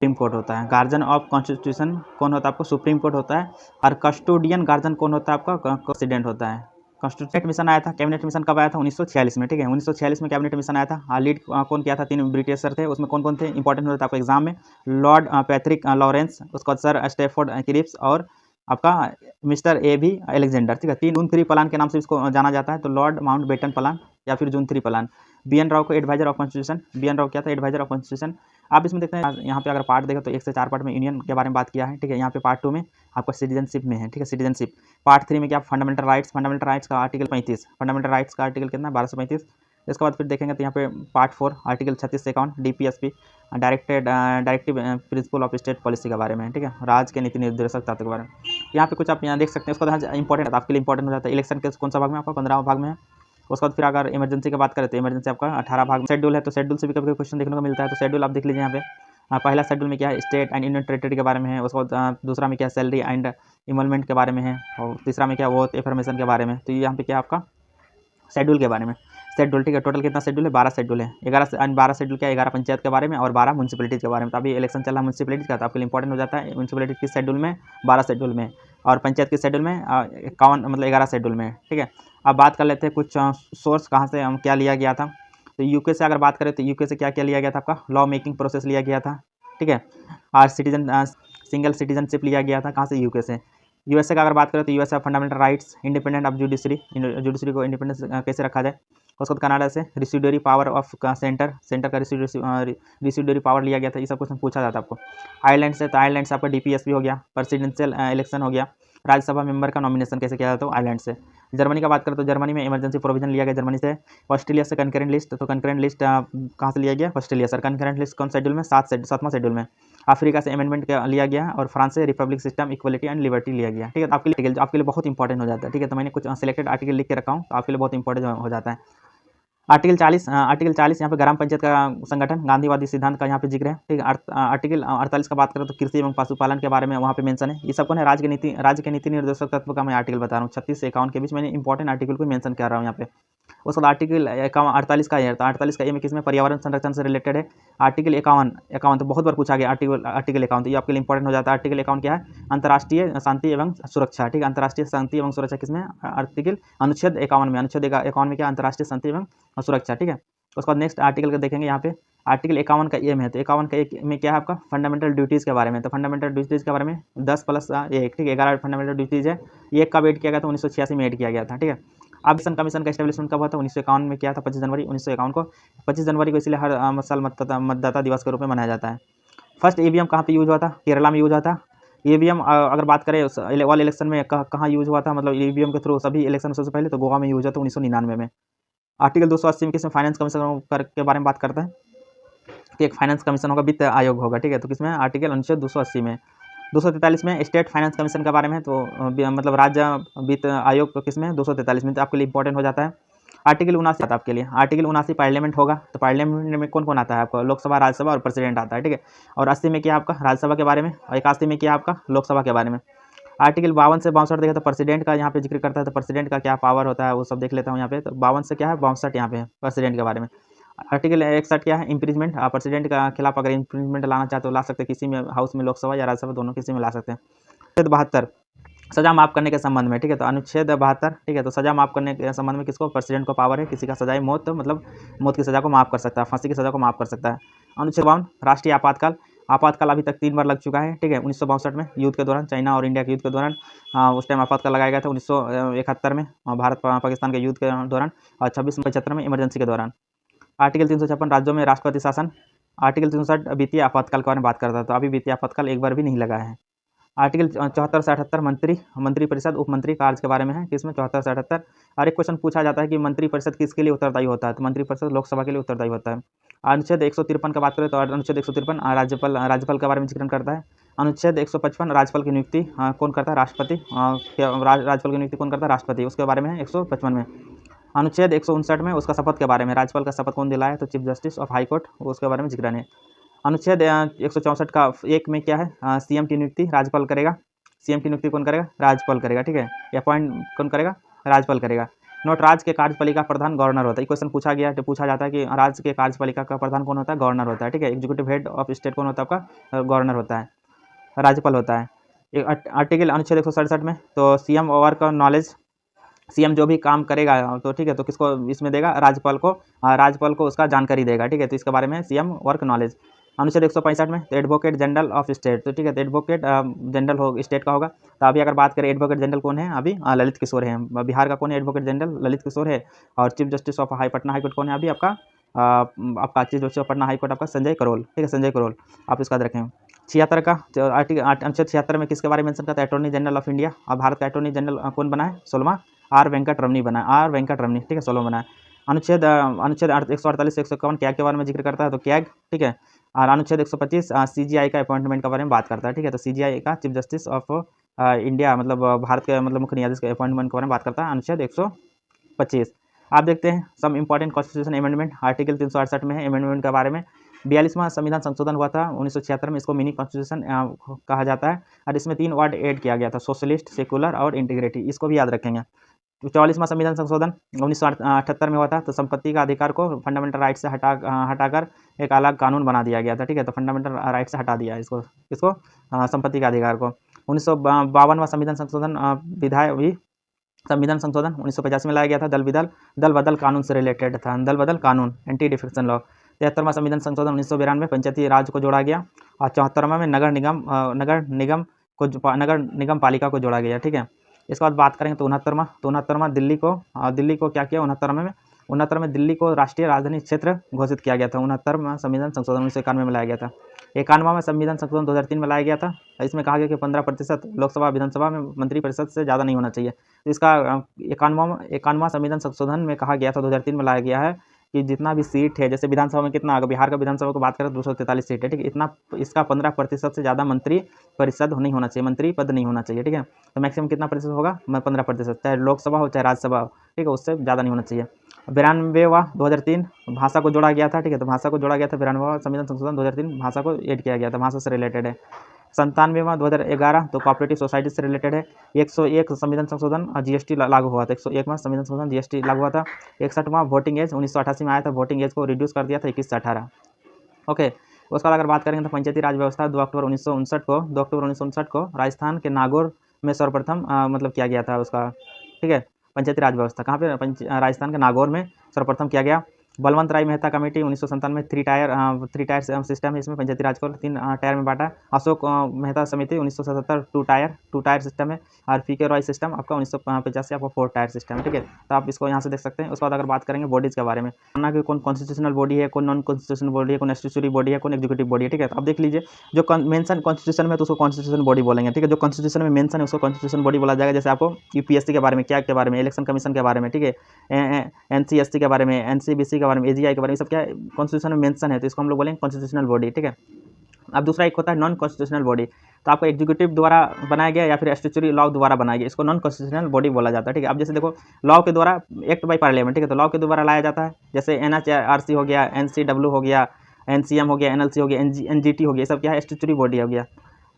Supreme court होता है। Guardian of constitution कौन होता है आपको? सुप्रीम कोर्ट होता है। और कस्टोडियन गार्जियन कौन होता है आपका? प्रेसिडेंट होता है। कॉन्स्टिट्यूशन मिशन आया था, कैबिनेट मिशन कब आया था? 1946 में, ठीक है, 1946 में कैबिनेट मिशन आया था। लीड कौन किया था? 3 ब्रिटिशर थे, उसमें कौन कौन थे? इंपॉर्टेंट होता है आपको एग्जाम में, लॉर्ड पैट्रिक लॉरेंस, उसके बाद सर स्टैफोर्ड क्रिप्स और आपका मिस्टर ए बी अलेक्जेंडर, ठीक है। 3 जून 3 प्लान के नाम से इसको जाना जाता है, तो लॉर्ड माउंटबेटन प्लान या फिर जून 3 प्लान। बी.एन. राव को advisor of constitution, B N. Rao क्या था? Advisor of constitution. आप इसमें देखते हैं यहाँ पे अगर पार्ट देखें तो 1 से 4 पार्ट में यूनियन के बारे में बात किया है, ठीक है। यहाँ पे पार्ट 2 में आपका सिटीजनशिप में है, ठीक है, सिटीजनशिप। पार्ट 3 में क्या? फंडामेंटल राइट्स, फंडामेंटल राइट्स का आर्टिकल 35, फंडामेंटल राइट्स का आर्टिकल कितना? 1235। इसके बाद फिर देखेंगे तो यहाँ पे पार्ट 4 आर्टिकल 36 से 51 DPSP, directive principle of state policy के बारे में, ठीक है, राज्य के नीति निर्देशक तत्व के बारे में। यहाँ पे कुछ आप यहाँ देख सकते हैं। उसके बाद इंपॉर्टेंट आपके लिए इंपॉर्टेंट हो जाता है इलेक्शन के कौन सा भाग में? आपका 15वां भाग में है। उसके बाद फिर अगर इमरजेंसी की बात करें तो इमरजेंसी आपका 18 भाग में। शेड्यूल है, तो शेड्यूल से भी कभी क्वेश्चन देखने को मिलता है, तो शेड्यूल आप देख लीजिए यहाँ पे। पहला शेड्यूल में क्या है? स्टेट एंड यूनियन टेरिटरी के बारे में है। उसके बाद दूसरा में क्या है? सैलरी एंड इमोलमेंट के बारे में है। और तीसरा में क्या? वोट इन्फॉर्मेशन के बारे में। तो यहाँ पे क्या आपका शेड्यूल के बारे में शेड्यूल, ठीक है। टोटल कितना शेड्यूल है? 12 शेड्यूल है। 12 शेड्यूल क्या? 11 पंचायत के बारे में और 12 म्यूनसिपलिटीज़ के बारे में। तो अभी इलेक्शन चल रहा है म्यूनसिपलिटीज़ का, तो आपके लिए इंपॉर्टेंट हो जाता है म्यूनसिपलिटी किस शेड्यूल में? 12 शेड्यूल में। और पंचायत किस शेड्यूल में? 51 मतलब 11 शेड्यूल में, ठीक है। अब बात कर लेते हैं कुछ सोर्स कहाँ से हम क्या लिया गया था। तो यूके से अगर बात करें तो यूके से क्या क्या लिया गया था? आपका लॉ मेकिंग प्रोसेस लिया गया था, ठीक है। और सिंगल सिटीजनशिप लिया गया था, कहाँ से? यूके से। यूएसए का अगर बात करें तो USA fundamental rights, independent of judiciary को इंडिपेंडेंस कैसे रखा जाए। उसके बाद कनाडा से रिसिड्यूरी पावर ऑफ सेंटर का रिसिड्यूरी पावर लिया गया था। ये सब क्वेश्चन पूछा जाता है आपको। आयरलैंड से, तो आयरलैंड से आपका डीपीएसपी हो गया, प्रेसिडेंशियल इलेक्शन हो गया। राज्यसभा मेंबर का नॉमिनेशन कैसे किया जाता है? आयरलैंड से। जर्मनी का बात करें तो जर्मनी में इमरजेंसी प्रोविजन लिया गया जर्मनी से। ऑस्ट्रेलिया से कंकरेंट लिस्ट, तो कंकरेंट लिस्ट कहाँ से लिया गया? ऑस्ट्रेलिया से। कंकरेंट लिस्ट कौन शेड्यूल में? 7वां शेड्यूल में। अफ्रीका से अमेंडमेंट लिया गया और फ्रांस से Republic system equality and liberty लिया गया, ठीक है। आपके लिए बहुत इंपॉर्टेंट हो जाता है, ठीक है। तो मैंने कुछ सिलेक्टेड आर्टिकल लिख के रखा हूँ, तो आपके लिए बहुत इंपॉर्टेंट हो जाता है। आर्टिकल 40 यहाँ पे ग्राम पंचायत का संगठन, गांधीवादी सिद्धांत का यहाँ पे जिक्र है, ठीक है। आर्टिकल 48 का बात करें तो कृषि एवं पशुपालन के बारे में वहाँ पे मेंशन है। ये सब कौन है? राज्य के नीति निर्देशक तत्व का मैं आर्टिकल बता रहा हूँ। 36 से 51 के बीच मैंने इंपॉर्टेंट आर्टिकल को मेंशन कर रहा हूँ यहाँ पे। उसके बाद आर्टिकल 48 का है, तो 48 का ए में किसमें? पर्यावरण संरक्षण से रिलेटेड है। आर्टिकल 51 तो बहुत बार पूछा गया आर्टिकल 51, तो ये आपके लिए इंपॉर्टेंट हो जाता है। आर्टिकल 51 क्या है? अंतर्राष्ट्रीय शांति एवं सुरक्षा, ठीक है। अंतर्राष्ट्रीय शांति एवं सुरक्षा किसमें? आर्टिकल अनुच्छेद 51 में। अनुच्छेद 51 में क्या? अंतर्राष्ट्रीय शांति एवं सुरक्षा, ठीक है। उसके बाद नेक्स्ट आर्टिकल का देखेंगे यहाँ पे। आर्टिकल 51 का ए में है, तो 51 का ए में क्या है आपका? फंडामेंटल ड्यूटीज़ के बारे में। तो फंडामेंटल ड्यूटीज़ के बारे में 10 + 1, ठीक है, 11 फंडामेंटल ड्यूटीज़ है। ये कब ऐड किया गया था? 1986 में ऐड किया गया था, ठीक है। अब कमीशन का एस्टेब्लिशमेंट कब हुआ था? 1951 में किया था, 25 जनवरी 1951 को। 25 जनवरी को इसलिए हर साल मतदाता दिवस के रूप में मनाया जाता है। फर्स्ट ईवीएम कहाँ पे यूज हुआ था? केरला में यूज हुआ था। ईवीएम अगर बात करें ऑल इलेक्शन में कहाँ यूज हुआ था, मतलब ईवीएम के थ्रू सभी इलेक्शन सबसे पहले तो गोवा में यूज हुआ था 1999 में। आर्टिकल 280 में किसमें? फाइनेंस कमीशन के बारे में बात करता है कि एक फाइनेंस कमीशन होगा, वित्त आयोग होगा, ठीक है। तो किसमें? आर्टिकल अनुच्छेद 280 में। 243 में स्टेट फाइनेंस कमीशन के बारे में, तो मतलब राज्य वित्त आयोग तो किसमें? 243 में। तो आपके लिए इंपॉर्टेंट हो जाता है। आर्टिकल 79 आता है आपके लिए। आर्टिकल 79 पार्लियामेंट होगा, तो पार्लियामेंट में कौन कौन आता है आपका? लोकसभा, राज्यसभा और प्रेसिडेंट आता है, ठीक है। और 80 में क्या आपका? राज्यसभा के बारे में। और 81 में क्या आपका? लोकसभा के बारे में। आर्टिकल 52 से 62 देखें तो प्रेसिडेंट का यहाँ पे जिक्र करता है, तो प्रेसिडेंट का क्या पावर होता है वो सब देख लेता हूँ यहाँ पे। तो 52 से क्या है? 62 यहाँ पे है प्रेसिडेंट के बारे में। आर्टिकल 61 क्या है? इम्पीचमेंट। प्रेसिडेंट का खिलाफ अगर इम्पीचमेंट लाना चाहते तो ला सकते हैं, किसी में हाउस में, लोकसभा या राज्यसभा दोनों किसी में ला सकते हैं। अनुच्छेद 72 सजा माफ करने के संबंध में, ठीक है। तो अनुच्छेद 72, ठीक है, तो सजा माफ करने के संबंध में किसको? प्रेसिडेंट को पावर है, किसी का सजाए मौत, तो मतलब मौत की सजा को माफ कर सकता है, फांसी की सजा को माफ कर सकता है। अनुच्छेद 52 राष्ट्रीय आपातकाल। आपातकाल अभी तक 3 बार लग चुका है, ठीक है। 1962 में युद्ध के दौरान, चाइना और इंडिया के युद्ध के दौरान, उस टाइम आपातकाल लगाया गया था। 1971 में भारत पाकिस्तान के युद्ध के दौरान, और 2675 में इमरजेंसी के दौरान। आर्टिकल 356 राज्यों में राष्ट्रपति शासन। आर्टिकल 360 वित्तीय आपातकाल के बारे में बात करता है, तो अभी वित्तीय आपातकाल एक बार भी नहीं लगा है। आर्टिकल 74 से 78 मंत्रिपरिषद उपमंत्री कार्य के बारे में है, किसमें? 74 से 78। और एक क्वेश्चन पूछा जाता है कि मंत्रिपरिषद किसके लिए उत्तरदायी होता है, तो मंत्रिपरिषद लोकसभा के लिए उत्तरदायी होता है। अनुच्छेद 153 की बात करें तो अनुच्छेद 153 राज्यपाल के बारे में जिक्र करता है। अनुच्छेद 155 राज्यपाल की नियुक्ति कौन करता है? राष्ट्रपति। राज्यपाल की नियुक्ति कौन करता है? राष्ट्रपति, उसके बारे में है 155 में। अनुच्छेद 159 में उसका शपथ के बारे में, राज्यपाल का शपथ कौन दिलाया? तो chief justice of high court, उसके बारे में जिक्र है। अनुच्छेद 164 का 1 में क्या है? सीएम की नियुक्ति राज्यपाल करेगा। सीएम की नियुक्ति कौन करेगा? राज्यपाल करेगा, ठीक है। अपॉइंट कौन करेगा? राज्यपाल करेगा। नोट, राज्य के कार्यपालिका प्रधान गवर्नर होता है। क्वेश्चन पूछा गया तो पूछा जाता है कि राज्य के कार्यपालिका का प्रधान कौन होता है? गवर्नर होता है, ठीक है। एग्जीक्यूटिव हेड ऑफ स्टेट कौन होता है आपका? गवर्नर होता है, राज्यपाल होता है। आर्टिकल अनुच्छेद 167 में तो सीएम ओवर का नॉलेज, सीएम जो भी काम करेगा तो ठीक है, तो किसको इसमें देगा? राज्यपाल को, राज्यपाल को उसका जानकारी देगा, ठीक है। तो इसके बारे में सीएम वर्क नॉलेज। अनुच्छेद 165 में तो एडवोकेट जनरल ऑफ स्टेट, तो ठीक है, तो एडवोकेट जनरल हो स्टेट का होगा। तो अभी अगर बात करें एडवोकेट जनरल कौन है अभी? ललित किशोर है। बिहार का कौन है एडवोकेट जनरल? ललित किशोर है। और chief justice of Patna high court कौन है अभी आपका? आपका chief justice of Patna high court आपका संजय करोल, ठीक है, संजय करोल, आप इसका रखें। 76 का आर्टिकल अनुच्छेद 76 में किसके बारे में मेंशन करता है? Attorney general of India. और भारत का अटॉर्नी जनरल कौन बना है? 16वां आर वेंकट रमनी बना है, आर वेंकट रमनी, ठीक है, 16 बना है। अनुच्छेद 148 से 151 कैग के बारे में जिक्र करता है, तो कैग, ठीक है। और अनुच्छेद 125 सीजीआई का अपॉइंटमेंट के बारे में बात करता है, ठीक है। तो सीजीआई का चीफ जस्टिस ऑफ इंडिया मतलब भारत के मतलब मुख्य न्यायाधीश के अपॉइंटमेंट के बारे में बात करता है, अनुच्छेद 125। आप देखते हैं some important constitution amendment, article 368 में है अमेंडमेंट के बारे में। 42वां संविधान संशोधन हुआ था 1976 में, इसको मिनी कॉन्स्टिट्यूशन कहा जाता है। और इसमें 3 वर्ड ऐड किया गया था, सोशलिस्ट, सेकुलर और इंटीग्रिटी, इसको भी याद रखेंगे। 44वां संविधान संशोधन 1978 में हुआ था, तो संपत्ति का अधिकार को फंडामेंटल राइट से हटाकर एक अलग कानून बना दिया गया था, ठीक है। तो फंडामेंटल राइट से हटा दिया इसको संपत्ति का अधिकार को। 1952वां संविधान संशोधन संविधान संशोधन 1985 में लाया गया था, दल बदल कानून से रिलेटेड था, दल बदल कानून, एंटी डिफेक्शन लॉ। 73वां संविधान संशोधन 1992 पंचायती राज को जोड़ा गया। और 74वां में नगर निगम पालिका को जोड़ा गया, ठीक है। इसके बाद बात करेंगे तो 69वां दिल्ली को क्या किया? 69 में दिल्ली को राष्ट्रीय राजधानी क्षेत्र घोषित किया गया था। 69वां संविधान संशोधन 1991 में लाया गया था। 91वां संविधान संशोधन 2003 में लाया गया था। इसमें कहा गया कि 15% लोकसभा विधानसभा में मंत्रिपरिषद से ज़्यादा नहीं होना चाहिए। तो इसका 91वां संविधान संशोधन में कहा गया था 2003 में लाया गया है कि जितना भी सीट है, जैसे विधानसभा में कितना, अगर बिहार का विधानसभा को बात करें तो 243 सीट है, ठीक है। इतना इसका 15% से ज़्यादा मंत्री परिषद नहीं होना चाहिए, मंत्री पद नहीं होना चाहिए, ठीक है। तो मैक्सिमम कितना प्रतिशत होगा? 15%, चाहे लोकसभा हो चाहे राज्यसभा हो, ठीक है, उससे ज़्यादा नहीं होना चाहिए। 92वां 2003 भाषा को जोड़ा गया था, ठीक है। तो भाषा को जोड़ा गया था, 92वां संविधान संशोधन 2003 भाषा को ऐड किया गया था, भाषा से रिलेटेड है। 97वां 2011 तो कोऑपरेटिव सोसाइटी से रिलेटेड है। 101 संविधान संशोधन जीएसटी लागू हुआ था, 101वां संविधान संशोधन जीएसटी लागू हुआ था। 61वां वोटिंग एज 1988 में आया था, वोटिंग एज को रिड्यूस कर दिया था 21 से 18, ओके। उसके बाद अगर बात करेंगे तो पंचायती राज व्यवस्था 2 अक्टूबर 1959 को राजस्थान के नागौर में सर्वप्रथम मतलब किया गया था उसका, ठीक है। पंचायती राज व्यवस्था कहाँ पे? राजस्थान के नागौर में सर्वप्रथम किया गया। बलवंत राय मेहता कमेटी 1997 में 3 टायर सिस्टम है, इसमें पंचायती राज को 3 टायर में बांटा। अशोक मेहता समिति 1977 टू टायर सिस्टम है। और पीके रॉय सिस्टम आपका 1985 से आपका 4 टायर सिस्टम है, ठीक है। तो आप इसको यहाँ से देख सकते हैं। उसके बाद अगर बात करेंगे बॉडीज़ के बारे में, माना कि कौन कॉन्स्टिट्यूशनल बॉडी है, कौन नॉन कॉन्स्टिट्यूशनल बॉडी है, कौन स्टैट्यूटरी बॉडी है, कौन एग्जीक्यूटिव बॉडी है, ठीक है। तो आप देख लीजिए, जो मेंशन कॉन्स्टिट्यूशन में तो उसको कॉन्स्टिट्यूशन बॉडी बोलेंगे, ठीक है। जो कॉन्स्टिट्यूशन में मेंशन है उसको कॉन्स्टिट्यूशन बॉडी बोला जाएगा। जैसे आपको यूपीएससी के बारे में, क्या के बारे में, इलेक्शन कमीशन के बारे में, ठीक है, एनसीएसटी के बारे में, एनसीबीसी के बारे में, एजीआई के बारे में, सब क्या कॉन्स्टिट्यूशन में मेंशन है, तो इसको हम लोग बोलेंगे कॉन्स्टिट्यूशनल बॉडी, ठीक है। अब दूसरा एक होता है नॉन कॉन्स्टिट्यूशनल बॉडी, तो आपको एग्जीक्यूटिव द्वारा बनाया गया या फिर स्टैट्यूटरी लॉ द्वारा बनाया गया, इसको नॉन कॉन्स्टिट्यूशनल बॉडी बोला जाता है, ठीक है। अब जैसे देखो, लॉ के द्वारा एक्ट बाय पार्लियामेंट, ठीक है, तो लॉ के द्वारा लाया जाता है। जैसे एनएचआरसी हो गया, एनसीडब्ल्यू हो गया, एनसीएम हो गया, एनएलसी हो गया, एनजीटी हो गया, ये सब क्या है? स्टैट्यूटरी बॉडी हो गया।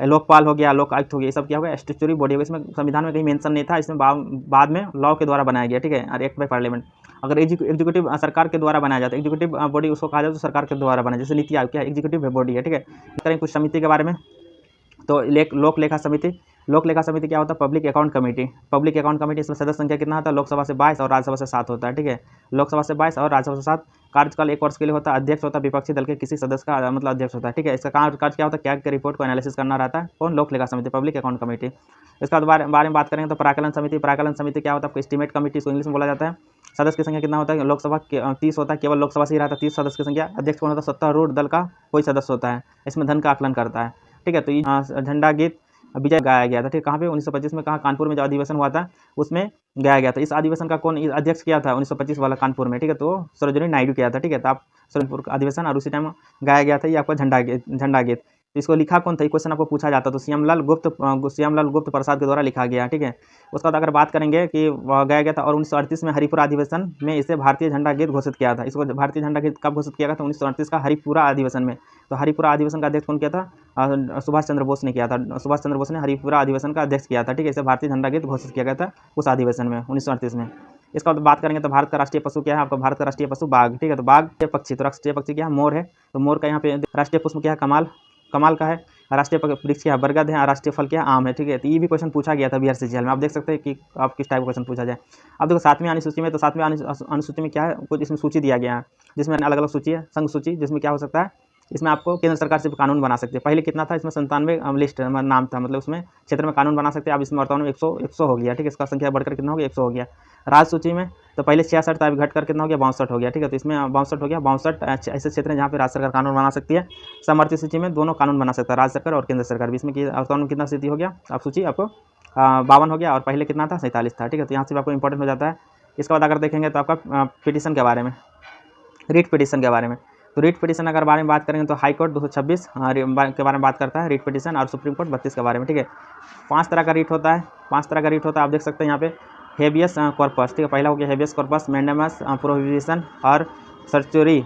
लोकपाल हो गया, लोक आयुक्त हो गया, ये सब क्या होगा? स्टैट्यूटरी बॉडी होगा। इसमें संविधान में कहीं मेंशन नहीं था, इसमें बाद में लॉ के द्वारा बनाया गया, ठीक है, और एक्ट बाय पार्लियामेंट। अगर एग्जीक्यूटिव सरकार के द्वारा बनाया जाता है, एग्जीक्यूटिव बॉडी उसको कहा जाता है तो सरकार के द्वारा बनाया, जैसे नीति आयोग क्या एग्जीक्यूटिव बॉडी है, ठीक है। करें कुछ समिति के बारे में, तो लोक लेखा समिति क्या होता है? Public account committee. इसमें सदस्य संख्या कितना होता है? लोकसभा से 22 और राज्यसभा से 7 होता है, ठीक है। लोकसभा से 22 और राज्यसभा से 7। कार्यकाल 1 वर्ष के लिए होता है। अध्यक्ष होता है विपक्षी दल के किसी सदस्य का मतलब अध्यक्ष होता है, ठीक है। इसका कार्य क्या होता है? क्या रिपोर्ट को एनालिसिस करना रहता है, कौन? लोक लेखा समिति, पब्लिक अकाउंट कमेटी। इसका बारे में बात करेंगे तो प्राकलन समिति क्या होता है? आपको एस्टीमेट कमेटी, इसको इंग्लिश में बोला जाता है। सदस्य की संख्या कितना होता है? लोकसभा 30 होता है, केवल लोकसभा से ही रहता है 30 सदस्य की संख्या। अध्यक्ष कौन होता है? सत्तारूढ़ दल का कोई सदस्य होता है, इसमें धन का आकलन करता है, ठीक है। तो ये झंडा गीत विजय गाया गया था, ठीक है। कहाँ पे? 1925 में, कहाँ? कानपुर में जो अधिवेशन हुआ था उसमें गाया गया था। इस अधिवेशन का कौन अध्यक्ष किया था? 1925 वाला कानपुर में, ठीक है, तो सरोजिनी नायडू किया था, ठीक है। तो आप सरोजपुर का अधिवेशन और उसी टाइम गाया गया था ये आपका झंडा गीत। तो इसको लिखा कौन था? ये क्वेश्चन आपको पूछा जाता, तो श्यामलाल गुप्त प्रसाद के द्वारा लिखा गया, ठीक है। उसके बाद अगर बात करेंगे कि गाया गया था, और 1938 में हरिपुरा अधिवेशन में इसे भारतीय झंडा गीत घोषित किया था। इसको भारतीय झंडा गीत कब घोषित किया गया था? 1938 का हरिपुरा अधिवेशन में। तो हरिपुरा अधिवेशन का अध्यक्ष कौन किया था? सुभाष चंद्र बोस ने किया था। सुभाष चंद्र बोस ने हरिपुरा अधिवेशन का अध्यक्ष किया था, ठीक है। इसे भारतीय झंडा गीत घोषित किया गया था उस अधिवेशन में 1938 में। इसका बात करेंगे तो भारत का राष्ट्रीय पशु क्या है आपका, भारत का राष्ट्रीय पशु बाघ, ठीक है। तो बाघ के पक्षी, तो राष्ट्रीय पक्षी क्या है, मोर है। तो मोर का यहाँ पे राष्ट्रीय पुष्प क्या है, कमाल, कमाल का है। राष्ट्रीय वृक्ष क्या है, बरगद है। राष्ट्रीय फल क्या है, आम है, ठीक है। तो ये भी क्वेश्चन पूछा गया था BRCGL में, आप देख सकते हैं कि आप किस टाइप का क्वेश्चन पूछा जाए। अब देखो 7वीं अनुसूची में, तो 7वीं अनुसूची में क्या है, कुछ इसमें सूची दिया गया है, जिसमें अलग अलग सूची है, संघ सूची, जिसमें क्या हो सकता है, इसमें आपको केंद्र सरकार सिर्फ कानून बना सकती है। पहले कितना था, इसमें 97 लिस्ट नाम था, मतलब उसमें क्षेत्र में कानून बना सकते हैं। अब इसमें वर्तमान में 100 हो गया, ठीक है। इसका संख्या बढ़कर कितना हो गया, 100 हो गया। राज्य सूची में तो पहले 66 था, अभी घट कर कितना हो गया, 62 हो गया, ठीक है। तो इसमें 62 हो गया, 62 ऐसे क्षेत्र हैं जहाँ पे राज्य सरकार कानून बना सकती है। समवर्ती सूची में दोनों कानून बना सकता है, राज्य सरकार और केंद्र सरकार भी। इसमें कानून कितना स्थिति हो गया, आप सूची आपको 52 हो गया, और पहले कितना था, 47 था, ठीक है। तो यहाँ से आपको इंपॉर्टेंट हो जाता है। इसके बाद अगर देखेंगे तो आपका पिटीशन के बारे में, रीट पिटीशन के बारे में, तो रीट पिटीशन अगर बारे में बात करेंगे तो हाई कोर्ट 226 के बारे में बात करता है रीट पिटीशन, और सुप्रीम कोर्ट 32 के बारे में, ठीक है। 5 तरह का रीट होता है, 5 तरह का रीट होता है, आप देख सकते हैं यहाँ पे। हेबियस कॉर्पस, ठीक है, पहला हो गया हेबियस कॉर्पस, मैंडेमस, प्रोहिबिशन और सर्च्योरी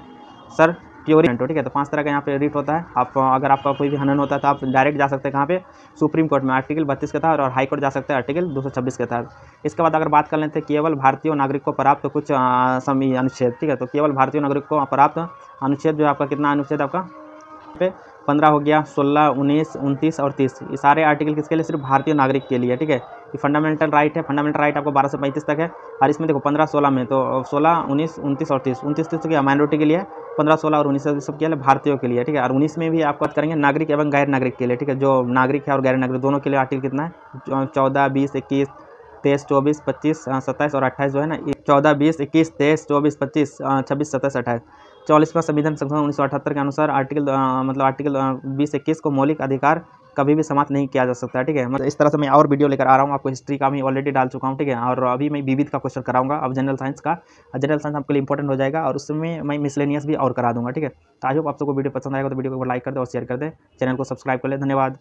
सर्ट्योरिमेंटो, ठीक है। तो 5 तरह का यहाँ पे रीट होता है। आप अगर आपका कोई भी हनन होता है तो आप डायरेक्ट जा सकते हैं कहाँ पे, सुप्रीम कोर्ट में आर्टिकल 32 के तहत, और हाई कोर्ट जा सकते हैं आर्टिकल 226 के तहत। इसके बाद अगर बात कर लेते हैं केवल भारतीय नागरिक को प्राप्त कुछ अनुच्छेद, ठीक है। तो केवल भारतीय नागरिक को प्राप्त अनुच्छेद जो है आपका, कितना अनुच्छेद आपका पे 15 हो गया, 16, 19, 29 और 30, ये सारे आर्टिकल किसके लिए, सिर्फ भारतीय नागरिक के लिए, ठीक है। ये फंडामेंटल राइट है, फंडामेंटल राइट आपको 12 से 35 तक है। और इसमें देखो 15, 16 में तो 16, 19, 29 और 30, 29, 30 क्या माइनॉरिटी के लिए, 15, 16 और 19 सब के लिए भारतीयों के लिए, ठीक है। और 19 में भी आप बात करेंगे नागरिक एवं गैर नागरिक के लिए, ठीक है। जो नागरिक है और गैर नागरिक दोनों के लिए आर्टिकल कितना है, 14, 20, 21, 23, 24, 25, 27 और 28 जो है ना, 14, 20, 21, 23, 24, 25, 26, 27, 28। 44वां संविधान संशोधन 1978 के अनुसार आर्टिकल आर्टिकल 20-21 को मौलिक अधिकार कभी भी समाप्त नहीं किया जा सकता है, ठीक है। मतलब इस तरह से मैं और वीडियो लेकर आ रहा हूँ, आपको हिस्ट्री का भी ऑलरेडी डाल चुका हूँ, ठीक है। और अभी मैं विविध का क्वेश्चन कराऊंगा, अब जनरल साइंस का, जनरल साइंस आपके लिए इंपॉर्टेंट हो जाएगा, और उसमें मैं मिसलेनियस भी और करा दूंगा, ठीक है। तो आई होप आप सबको वीडियो पसंद आएगा, तो वीडियो को लाइक कर दे और शेयर कर दे, चैनल को सब्सक्राइब कर ले, धन्यवाद।